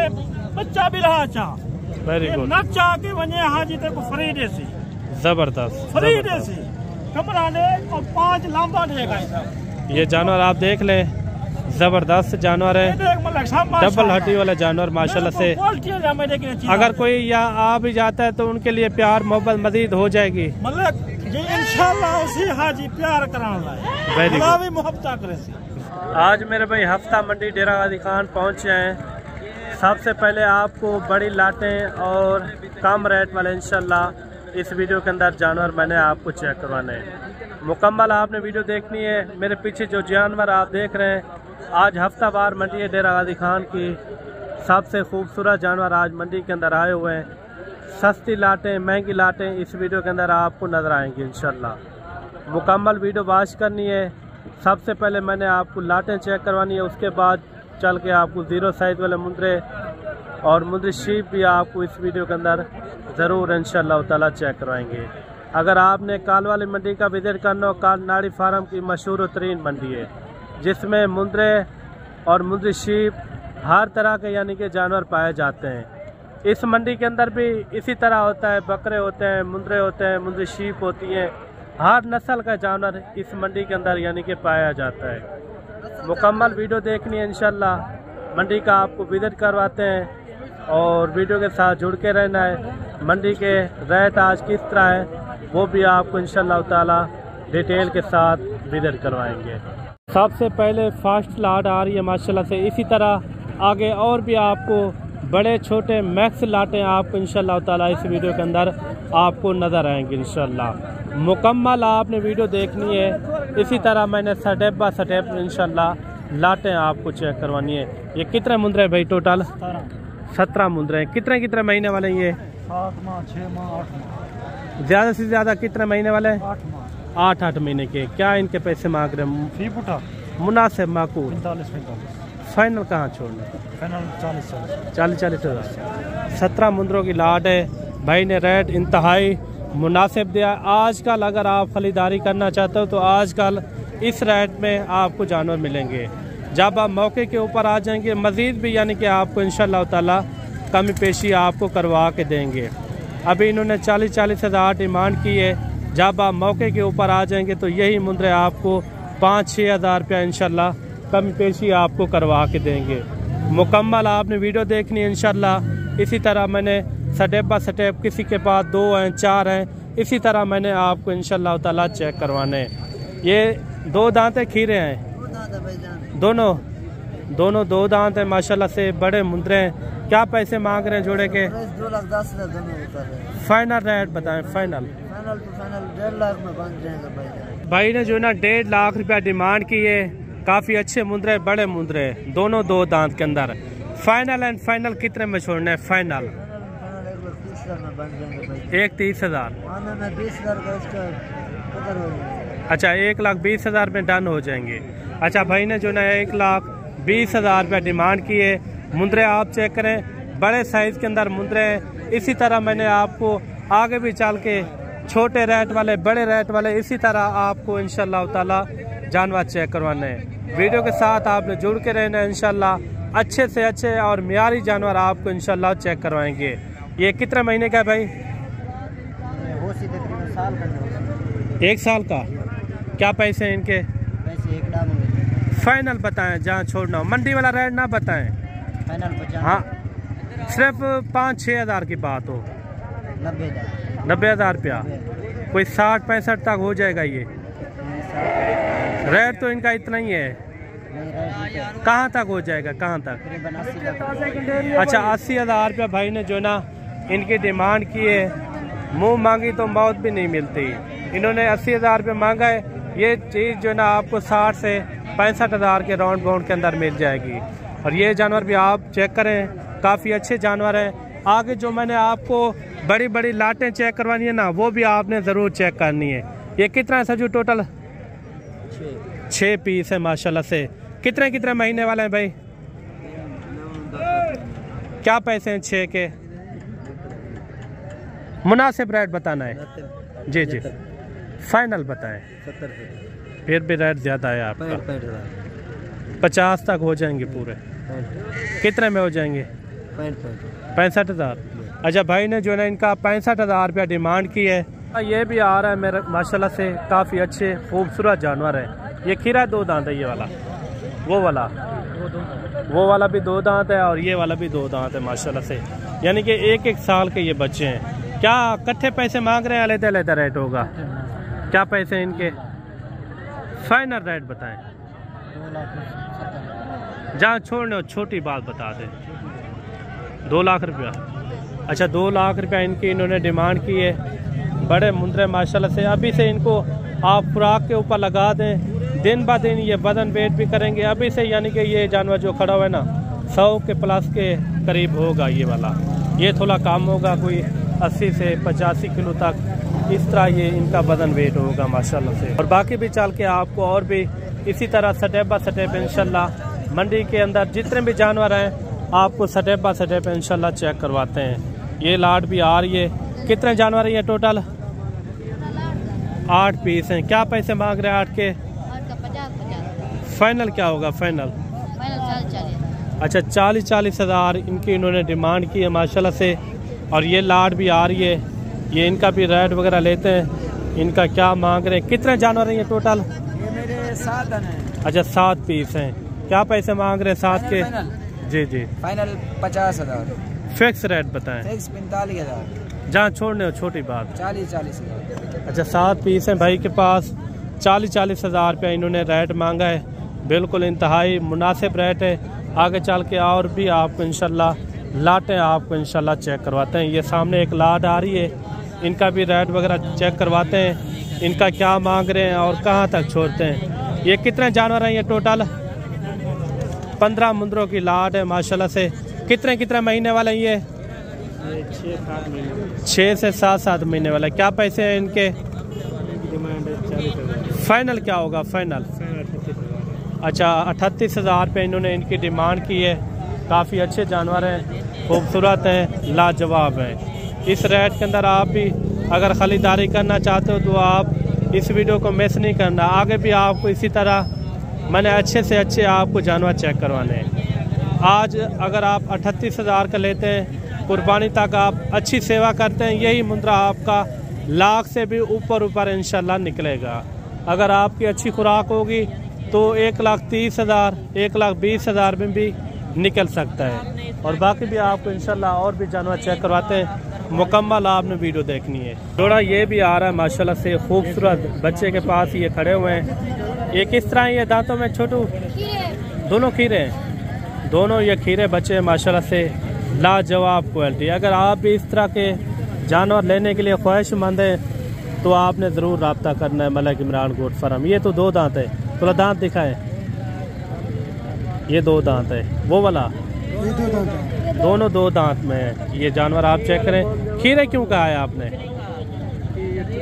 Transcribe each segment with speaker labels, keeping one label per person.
Speaker 1: बच्चा भी रहा चा
Speaker 2: वेरी गुड
Speaker 1: न चाह के वने हाजी तक फ्री देसी
Speaker 2: जबरदस्त
Speaker 1: फ्री देसी कमरा ने और 5 लांबा देगा।
Speaker 2: ये जानवर आप देख लें, जबरदस्त जानवर है, डबल हड्डी वाला जानवर माशाल्लाह से। अगर कोई यहाँ आ भी जाता है तो उनके लिए प्यार मोहब्बत मजीद हो जाएगी।
Speaker 1: इंशाल्लाह उसी हाजी प्यार कराना मोहब्बत करे।
Speaker 2: आज मेरे भाई हफ्ता मंडी डेरा गाजी खान पहुँचे हैं। सबसे पहले आपको बड़ी लाटें और कम रेट वाले इंशाल्लाह इस वीडियो के अंदर जानवर मैंने आपको चेक करवाने हैं। मुकम्मल आपने वीडियो देखनी है। मेरे पीछे जो जानवर आप देख रहे हैं, आज हफ्ता वार मंडी है डेरा गाजी खान की। सबसे खूबसूरत जानवर आज मंडी के अंदर आए हुए हैं। सस्ती लाटें महंगी लाटें इस वीडियो के अंदर आपको नज़र आएंगी इंशाल्लाह। मुकम्मल वीडियो वॉच करनी है। सबसे पहले मैंने आपको लाटें चेक करवानी है, उसके बाद चल के आपको 0 साइज़ वाले मुंदरे और मुंदरी शीप भी आपको इस वीडियो के अंदर ज़रूर इंशाल्लाह ताला चेक करवाएंगे। अगर आपने काल वाली मंडी का विजिट करना हो, काल नाड़ी फार्म की मशहूर तरीन मंडी है जिसमें मुंदरे और मुंदरी शीप हर तरह के यानी कि जानवर पाए जाते हैं। इस मंडी के अंदर भी इसी तरह होता है, बकरे होते हैं, मुंदरे होते हैं, मुंदरी शीप होती हैं। हर नस्ल का जानवर इस मंडी के अंदर यानी कि पाया जाता है। मुकम्मल वीडियो देखनी है इंशाल्लाह। मंडी का आपको विजिट करवाते हैं और वीडियो के साथ जुड़ के रहना है। मंडी के रेट आज किस तरह है वो भी आपको इंशाल्लाह ताला डिटेल के साथ विजिट करवाएंगे। सबसे पहले फर्स्ट लाट आ रही है माशाल्लाह से। इसी तरह आगे और भी आपको बड़े छोटे मैक्स लाटें आपको इंशाल्लाह ताला इस वीडियो के अंदर आपको नज़र आएंगे इंशाल्लाह। मुकम्मल आपने वीडियो देखनी है। इसी तरह मैंने स्टेप बाय स्टेप इंशाल्लाह लाटें आपको चेक करवानी है। ये कितने मुंदरे हैं भाई टोटल? 17 मुंदरे हैं। कितने महीने वाले हैं ये?
Speaker 1: 7 माह 6 माह 8 माह।
Speaker 2: ज़्यादा से ज़्यादा कितने महीने वाले हैं?
Speaker 1: 8 माह।
Speaker 2: 8 महीने के। क्या इनके पैसे मांग रहे हैं?
Speaker 1: फीस उठा
Speaker 2: मुनासिब माकूल।
Speaker 1: 45
Speaker 2: फाइनल कहाँ छोड़ना?
Speaker 1: फाइनल 40
Speaker 2: हज़ार। 17 मुंदरों की लाट है। भाई ने रेट इंतहाई मुनासिब दिया। आजकल अगर आप खरीदारी करना चाहते हो तो आजकल इस रेट में आपको जानवर मिलेंगे। जब आप मौके के ऊपर आ जाएंगे मज़ीद भी यानी कि आपको इंशाल्लाह ताला कमी पेशी आपको करवा के देंगे। अभी इन्होंने 40 हज़ार डिमांड की है। जब आप मौके के ऊपर आ जाएंगे तो यही मुंदरे आपको 5-6 हज़ार रुपया इंशाल्लाह कमी पेशी आपको करवा के देंगे। मुकम्मल आपने वीडियो देखनी है इंशाल्लाह। इसी तरह मैंने स्टेप बाय स्टेप, किसी के पास 2 हैं 4 हैं, इसी तरह मैंने आपको इंशाल्लाह ताला चेक करवाने। ये 2 दांत खीरे हैं, दोनों 2 दांत हैं माशाल्लाह से, बड़े मुंदरे हैं। क्या पैसे मांग रहे हैं जोड़े के?
Speaker 1: 2,10,000
Speaker 2: फाइनल रेट बताएं। फाइनल
Speaker 1: तो फाइनल 1.5 लाख में बन जाएगा
Speaker 2: भाई ने जो ना 1.5 लाख रुपया डिमांड की है। काफ़ी अच्छे मुंदरे, बड़े मुंदरे, दोनों 2 दांत के अंदर। फाइनल एंड फाइनल कितने में छोड़ना है? फाइनल 1,30,000। अच्छा 1,20,000 में डन हो जाएंगे। अच्छा भाई ने जो ना 1,20,000 रुपया डिमांड की है। मुंदरे आप चेक करें, बड़े साइज़ के अंदर मुंदरे हैं। इसी तरह मैंने आपको आगे भी चल के छोटे रेट वाले, बड़े रेट वाले, इसी तरह आपको इंशाल्लाह ताला जानवर चेक करवाने हैं। वीडियो के साथ आपने जुड़ के रहना है इंशाल्लाह। अच्छे से अच्छे और मियारी जानवर आपको इंशाल्लाह चेक करवाएंगे। ये कितने महीने का है भाई? एक साल का। क्या पैसे हैं इनके?
Speaker 1: पैसे 1 लाख।
Speaker 2: फाइनल बताएं, जहाँ छोड़ना हो। मंडी वाला रेट ना बताएं।
Speaker 1: फाइनल
Speaker 2: हाँ, सिर्फ 5-6 हज़ार की बात हो। 90 हज़ार रुपया। कोई 60-65 तक हो जाएगा ये रेट तो इनका इतना ही है। कहाँ तक हो जाएगा? कहाँ तक? अच्छा 80 हज़ार रुपया भाई ने जो ना इनकी डिमांड की है। मुंह मांगी तो मौत भी नहीं मिलती। इन्होंने 80 हज़ार रुपये मांगा है। ये चीज़ जो ना आपको 60 से 65 हज़ार के राउंड बाउंड के अंदर मिल जाएगी। और ये जानवर भी आप चेक करें, काफ़ी अच्छे जानवर हैं। आगे जो मैंने आपको बड़ी बड़ी लाटें चेक करवानी है ना, वो भी आपने ज़रूर चेक करनी है। ये कितना है सजू? टोटल 6 पीस है माशाल्लाह से। कितने महीने वाले हैं भाई? क्या पैसे हैं 6 के? मुनासिब रेट बताना है। जी जी फाइनल बताएं।
Speaker 1: 70।
Speaker 2: फिर भी रेट ज़्यादा है आपका। 50 तक हो जाएंगे पूरे। कितने में हो जाएंगे? 65,000। अच्छा भाई ने जो है ना इनका 65,000 रुपया डिमांड की है। ये भी आ रहा है मेरे माशाल्लाह से काफ़ी अच्छे खूबसूरत जानवर है। ये खीरा 2 दांत है, ये वाला वो वाला भी 2 दांत है और ये वाला भी 2 दांत है माशाल्लाह से, यानी कि 1-1 साल के ये बच्चे हैं। क्या इकट्ठे पैसे मांग रहे हैं, अलग-अलग रेट होगा? क्या पैसे इनके फाइनल रेट बताएं? जहाँ छोड़ने छोटी बात बता दें। 2 लाख रुपया। अच्छा 2 लाख रुपया इनकी इन्होंने डिमांड की है। बड़े मुंदरे माशाल्लाह से। अभी से इनको आप खुराक के ऊपर लगा दें, दिन ब दिन ये वजन वेट भी करेंगे अभी से, यानी कि ये जानवर जो खड़ा हुआ है ना 100 के प्लस के करीब होगा ये वाला। ये थोड़ा कम होगा, कोई 80 से 85 किलो तक इस तरह ये इनका वजन वेट होगा माशाल्लाह से। और बाकी भी चल के आपको और भी इसी तरह स्टेप बाय स्टेप इंशाल्लाह मंडी के अंदर जितने भी जानवर हैं आपको स्टेप बाय स्टेप इंशाल्लाह चेक करवाते हैं। ये लाट भी आ रही है। कितने जानवर हैं ये टोटल? 8 पीस हैं। क्या पैसे मांग रहे हैं 8 के? फाइनल क्या होगा? फाइनल
Speaker 3: 40।
Speaker 2: अच्छा 40 हज़ार इनकी इन्होंने डिमांड की है माशाल्लाह से। और ये लाट भी आ रही है, ये इनका भी रेट वगैरह लेते हैं। इनका क्या मांग रहे हैं? कितने जानवर हैं ये टोटल?
Speaker 3: ये मेरे 7 हैं।
Speaker 2: अच्छा 7 पीस हैं। क्या पैसे मांग रहे हैं 7 के? जी जी
Speaker 3: फाइनल 50,000।
Speaker 2: फिक्स रेट बताएं।
Speaker 3: फिक्स 45,000।
Speaker 2: जहाँ छोड़ने हो छोटी बात।
Speaker 3: 40,000।
Speaker 2: अच्छा 7 पीस हैं भाई के पास। 40 हज़ार रुपया इन्होंने रेट मांगा है। बिल्कुल इंतहाई मुनासिब रेट है। आगे चल के और भी आपको इंशाल्लाह लाटें आपको इंशाल्लाह चेक करवाते हैं। ये सामने एक लाट आ रही है, इनका भी रेट वगैरह चेक करवाते हैं। इनका क्या मांग रहे हैं और कहाँ तक छोड़ते हैं। ये कितने जानवर हैं ये टोटल? 15 मुंदरों की लाट है माशाल्लाह से। कितने महीने वाले हैं ये? 6 से 7 महीने वाला। क्या पैसे हैं इनके? फाइनल क्या होगा? फाइनल अच्छा 38 हज़ार रुपये इन्होंने इनकी डिमांड की है। काफ़ी अच्छे जानवर हैं, खूबसूरत हैं, लाजवाब हैं। इस रेट के अंदर आप भी अगर ख़रीदारी करना चाहते हो तो आप इस वीडियो को मिस नहीं करना। आगे भी आपको इसी तरह मैंने अच्छे से अच्छे आपको जानवर चेक करवाने हैं। आज अगर आप 38 हज़ार का लेते हैं, कुर्बानी तक आप अच्छी सेवा करते हैं, यही मुंद्रा आपका लाख से भी ऊपर इंशाल्लाह निकलेगा। अगर आपकी अच्छी खुराक होगी तो 1,30,000 1,20,000 में भी निकल सकता है। और बाकी भी आपको इंशाल्लाह और भी जानवर चेक करवाते हैं। मुकम्मल आपने वीडियो देखनी है। जोड़ा ये भी आ रहा है माशाल्लाह से, खूबसूरत बच्चे के पास ये खड़े हुए हैं। ये किस तरह ये दांतों में छोटू? दोनों खीरे हैं। दोनों ये खीरे बच्चे माशाल्लाह से लाजवाब क्वालिटी। अगर आप भी इस तरह के जानवर लेने के लिए ख्वाहिशमंद हैं तो आपने ज़रूर रब्ता करना है मलिक इमरान गोट फार्म। ये तो 2 दांत है, थोड़ा दांत दिखाए। ये 2 दांत है, वो वाला दोनों 2 दांत में है। ये जानवर आप चेक करें। खीरे क्यों कहा है आपने?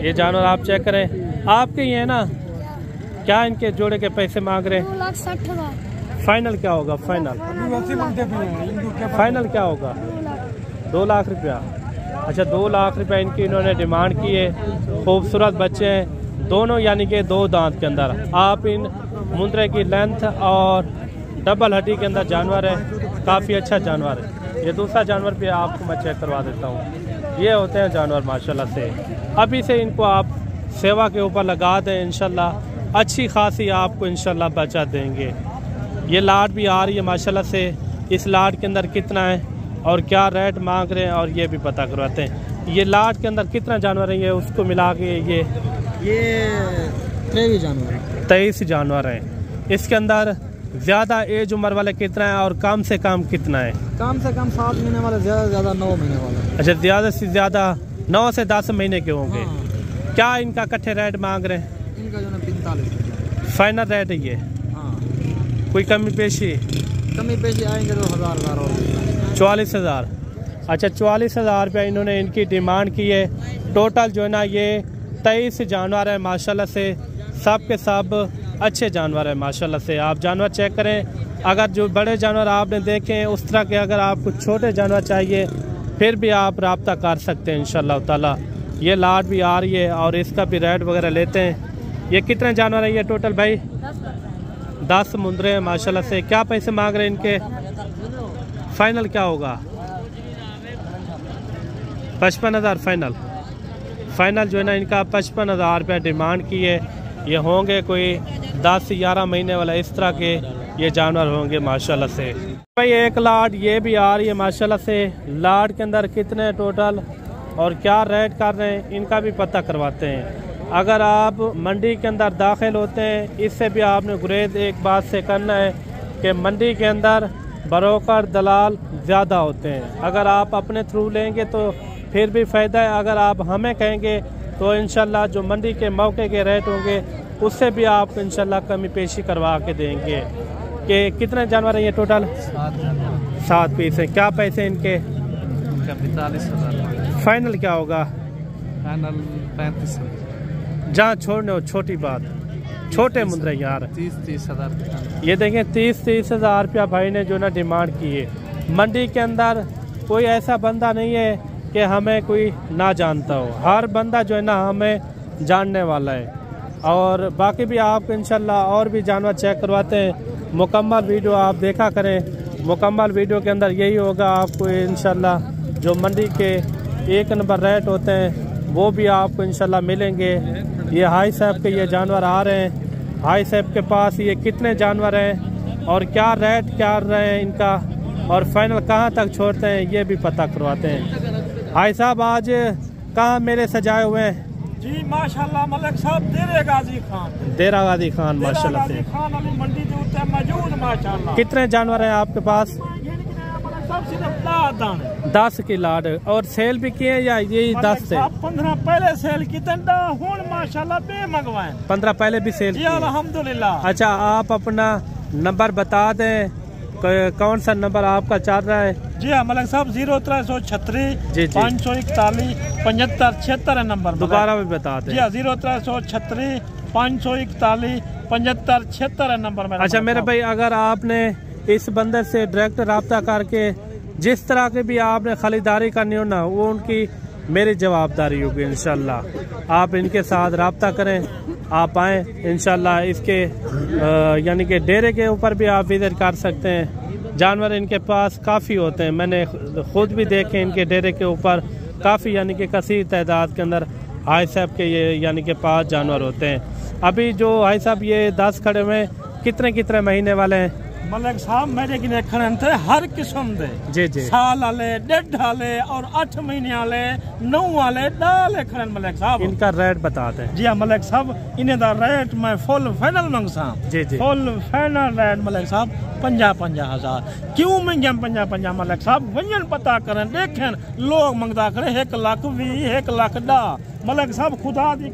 Speaker 2: ये जानवर आप चेक करें, आपके ही है ना? क्या इनके जोड़े के पैसे मांग रहे हैं?
Speaker 4: 2,60,000।
Speaker 2: फाइनल क्या होगा? फाइनल क्या होगा? 2 लाख रुपया। अच्छा 2 लाख रुपया इनकी इन्होंने डिमांड की है। खूबसूरत बच्चे हैं दोनों, यानी कि 2 दांत के अंदर। आप इन मुंद्रे की लेंथ और डबल हड्डी के अंदर जानवर है, काफ़ी अच्छा जानवर है। ये दूसरा जानवर भी आपको मैं चेक करवा देता हूँ। ये होते हैं जानवर माशाल्लाह से। अभी से इनको आप सेवा के ऊपर लगा दें, इंशाल्लाह अच्छी खासी आपको इंशाल्लाह बचा देंगे। ये लाट भी आ रही है माशाल्लाह से। इस लाट के अंदर कितना है और क्या रेट मांग रहे हैं और ये भी पता करवाते हैं। ये लाट के अंदर कितना जानवर है ये उसको मिला के? ये 23 जानवर हैं। इसके अंदर ज़्यादा एज उम्र वाले कितना है और कम से कम कितना है?
Speaker 3: कम से कम 7 महीने वाले, ज़्यादा से ज़्यादा 9 महीने वाले।
Speaker 2: अच्छा ज़्यादा से ज़्यादा 9 से 10 महीने के होंगे।
Speaker 3: हाँ।
Speaker 2: क्या इनका इकट्ठे रेट मांग रहे हैं?
Speaker 3: इनका जो है 45
Speaker 2: फाइनल रेट है ये?
Speaker 3: हाँ।
Speaker 2: कोई कमी पेशी
Speaker 3: आएंगे तो 1,000 और
Speaker 2: 44,000। अच्छा 44,000 रुपया इन्होंने इनकी डिमांड की है। टोटल जो है ना ये 23 जानवर है माशाल्लाह से। सब के सब अच्छे जानवर है माशाल्लाह से। आप जानवर चेक करें। अगर जो बड़े जानवर आपने देखे हैं उस तरह के अगर आपको छोटे जानवर चाहिए फिर भी आप रब्ता कर सकते हैं इंशाल्लाह ताला। ये लाट भी आ रही है और इसका भी रेट वगैरह लेते हैं। ये कितने जानवर है ये टोटल भाई? 10 मुंदरे हैं माशाल्लाह से। क्या पैसे मांग रहे हैं इनके? फाइनल क्या होगा? 55,000 फाइनल जो है ना इनका 55,000 रुपये डिमांड की है। ये होंगे कोई 10 से 11 महीने वाला इस तरह के ये जानवर होंगे माशाल्लाह से। भाई एक लाट ये भी आ रही है माशाल्लाह से। लाट के अंदर कितने टोटल और क्या रेट कर रहे हैं इनका भी पता करवाते हैं। अगर आप मंडी के अंदर दाखिल होते हैं इससे भी आपने गुरेज एक बात से करना है कि मंडी के अंदर ब्रोकर दलाल ज़्यादा होते हैं। अगर आप अपने थ्रू लेंगे तो फिर भी फ़ायदा है, अगर आप हमें कहेंगे तो इंशाल्लाह जो मंडी के मौके के रेट होंगे उससे भी आप इंशाल्लाह कमी पेशी करवा के देंगे। कि कितने जानवर हैं ये टोटल? 7 पीस हैं। क्या पैसे इनके?
Speaker 3: 45,000
Speaker 2: फाइनल क्या होगा?
Speaker 3: फाइनल 35,000।
Speaker 2: जहाँ छोड़ने हो छोटी बात, छोटे मुंद्रे यार।
Speaker 3: 30,000।
Speaker 2: ये देखें 30,000 रुपया भाई ने जो ना डिमांड की है। मंडी के अंदर कोई ऐसा बंदा नहीं है कि हमें कोई ना जानता हो, हर बंदा जो है ना हमें जानने वाला है। और बाकी भी आप इंशाल्लाह और भी जानवर चेक करवाते हैं। मुकम्मल वीडियो आप देखा करें। मुकम्मल वीडियो के अंदर यही होगा आपको इंशाल्लाह जो मंडी के 1 नंबर रेट होते हैं वो भी आपको इंशाल्लाह मिलेंगे। ये हाई साहब के ये जानवर आ रहे हैं। हाई साहब के पास ये कितने जानवर हैं और क्या रेट क्या रहे हैं इनका और फाइनल कहाँ तक छोड़ते हैं ये भी पता करवाते हैं। हाई साहब आज कहाँ मेले सजाए हुए हैं?
Speaker 1: जी माशाल्लाह मलिक साहब देरा गाजी खान
Speaker 2: माशाल्लाह से
Speaker 1: मंडी के उत्ते मौजूद माशाल्लाह।
Speaker 2: कितने जानवर हैं आपके पास?
Speaker 1: सब सिर्फ
Speaker 2: 10 की लाड। और सेल भी किए या यही 10 से?
Speaker 1: 15 पहले सेल की माशाल्लाह पे मंगवाए।
Speaker 2: 15 पहले भी सेल
Speaker 1: जी अल्हम्दुलिल्लाह।
Speaker 2: अच्छा आप अपना नंबर बता दें, कौन सा नंबर आपका चल रहा है?
Speaker 1: जी हाँ मलिक साहब 0336 541 75 76 है नंबर।
Speaker 2: दोबारा भी बता दें।
Speaker 1: जी हाँ 0336 541 75 76 है नंबर मेरा।
Speaker 2: अच्छा मेरे भाई अगर आपने इस बंदे से डायरेक्ट रब्ता करके जिस तरह की भी आपने खरीदारी करनी हो ना वो उनकी मेरी जवाबदारी होगी इंशाल्लाह। आप इनके साथ रब्ता करें, आप आएँ इंशाल्लाह। इसके यानी कि डेरे के ऊपर भी आप विजिट कर सकते हैं। जानवर इनके पास काफ़ी होते हैं, मैंने खुद भी देखे इनके डेरे के ऊपर काफ़ी यानी कि कसीर तादाद के अंदर हाई साहब के ये यानी कि 5 जानवर होते हैं। अभी जो हाई साहब ये 10 खड़े हुए कितने महीने वाले हैं?
Speaker 1: मलिक साहब मेरे की खड़न थे हर किस्म दे।
Speaker 2: जी जी।
Speaker 1: साल वाले, 1.5 वाले और 8 महीने वाले, 9 वाले डाले खड़न मलिक साहब।
Speaker 2: इनका रेट बताते हैं।
Speaker 1: जी हाँ मलिक साहब इन्हें दा रेट मैं फुल फाइनल मंगसा। जी जी। फुल फाइनल रेट मलिक साहब 50,000। क्यों मंगे 50,000 मलिक साहब? वजन पता करें देखें लोग मंगता करे 1,20,000 1,10,000 मलिक साहब खुदा दी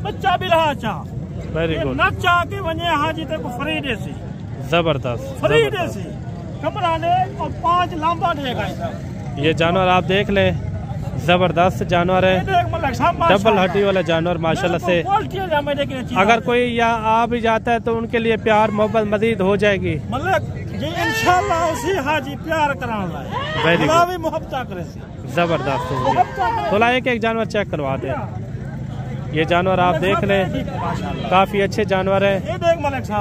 Speaker 1: बच्चा भी रहा चाह
Speaker 2: वेरी गुड
Speaker 1: न चाह के वने हाजी तक फ्री सी
Speaker 2: जबरदस्त
Speaker 1: फ्री सी कमरा ने और 5 लांबा देगा।
Speaker 2: ये जानवर आप देख लें जबरदस्त जानवर है, डबल हड्डी वाला जानवर माशाल्लाह से। अगर कोई यहाँ आ भी जाता है तो उनके लिए प्यार मोहब्बत मजीद हो जाएगी।
Speaker 1: इंशाल्लाह उसी हाजी प्यार कराना है मोहब्बत करे
Speaker 2: जबरदस्त। तो एक जानवर चेक करवा दे। ये जानवर आप देख लें काफी अच्छे जानवर हैं।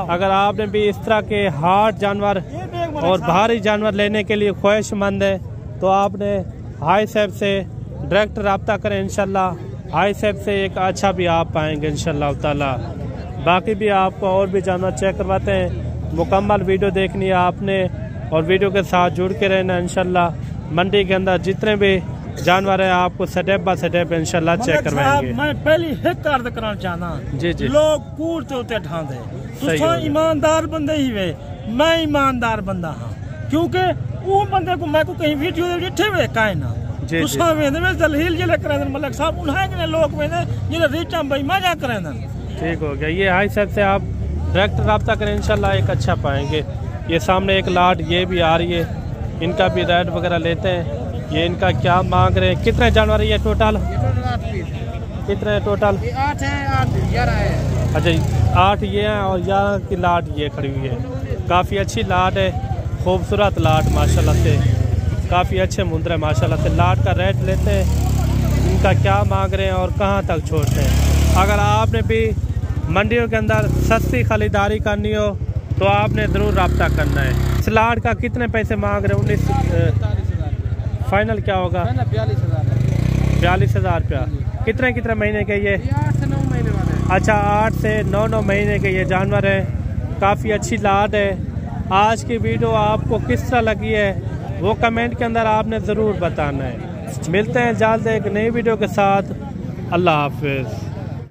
Speaker 2: अगर आपने भी इस तरह के हार्ड जानवर और भारी जानवर लेने के लिए ख्वाहिशमंद है तो आपने हाई साहब से डायरेक्ट रब्ता करें इंशाल्लाह। हाई साहब से एक अच्छा भी आप पाएंगे इंशाल्लाह ताला। बाकी भी आपको और भी जानवर चेक करवाते हैं। मुकम्मल वीडियो देखनी है आपने और वीडियो के साथ जुड़ के रहना इंशाल्लाह। मंडी के अंदर जितने भी जानवर है आपको स्टेप बाय स्टेप इंशाल्लाह चेक करवाएंगे।
Speaker 1: मैं पहली एक अर्ज करना चाहना
Speaker 2: जी जी।
Speaker 1: लोग कूड़ ते उते ठांदे तुसा ईमानदार बंदे ही वे, मैं ईमानदार बंदा हां क्योंकि वो बंदे को मैं को कहीं वीडियो दे डिठे वे काए ना तुसा वेंदे में दलील जिले करे मलिक साहब उन्हें के लोग वेंदे जिले रीटा भाई मजा करे ना। ठीक
Speaker 2: हो गया। ये हाई साहब से आप डायरेक्ट रब्ता करें इंशाल्लाह एक अच्छा पाएंगे। ये सामने एक लाट ये भी आ रही है, इनका भी रेट वगैरह लेते हैं। ये इनका क्या मांग रहे हैं? कितने जानवर है ये टोटल? कितने टोटल?
Speaker 3: 8 है 8 11 है।
Speaker 2: अच्छा 8 ये हैं और 11 की लाट ये खड़ी हुई है। काफ़ी अच्छी लाट है, खूबसूरत लाट माशाल्लाह से। काफ़ी अच्छे मुंदरे माशाल्लाह से। लाट का रेट लेते हैं, इनका क्या मांग रहे हैं और कहाँ तक छोड़ते हैं। अगर आपने भी मंडियों के अंदर सस्ती खरीदारी करनी हो तो आपने ज़रूर रब्ता करना है। इस लाट का कितने पैसे मांग रहे हैं? फाइनल क्या होगा?
Speaker 3: 42,000
Speaker 2: रुपया। कितने महीने के ये?
Speaker 3: 8 से 9 महीने वाले हैं।
Speaker 2: अच्छा, 8 से 9 महीने के ये जानवर है। काफ़ी अच्छी लाट है। आज की वीडियो आपको किस तरह लगी है वो कमेंट के अंदर आपने ज़रूर बताना है। मिलते हैं जल्द एक नई वीडियो के साथ। अल्लाह हाफिज़।